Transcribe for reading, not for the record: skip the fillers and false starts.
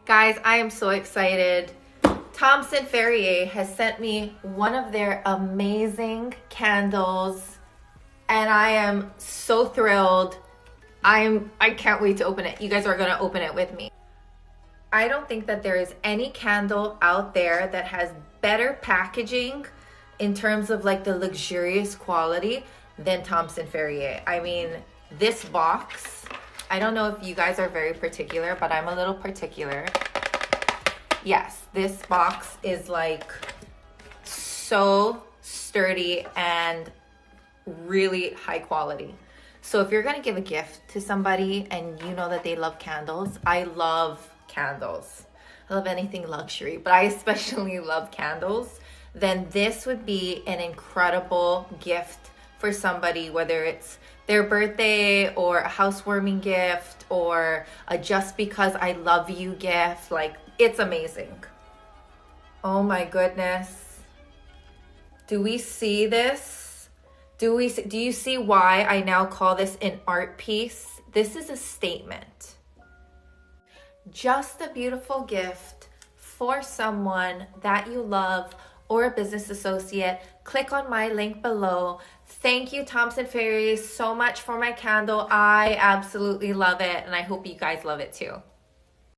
Guys, I am so excited. Thompson Ferrier has sent me one of their amazing candles and I am so thrilled. I can't wait to open it. You guys are gonna open it with me. I don't think that there is any candle out there that has better packaging in terms of like the luxurious quality than Thompson Ferrier. I mean, this box, I don't know if you guys are very particular, but I'm a little particular. Yes, this box is like so sturdy and really high quality. So if you're gonna give a gift to somebody and you know that they love candles, I love candles. I love anything luxury, but I especially love candles. Then this would be an incredible gift for somebody, whether it's their birthday or a housewarming gift or a just because I love you gift. Like, it's amazing. Oh my goodness. Do we see this? Do you see why I now call this an art piece? This is a statement. Just a beautiful gift for someone that you love or a business associate. Click on my link below. Thank you, Thompson Ferrier, so much for my candle. I absolutely love it, and I hope you guys love it too.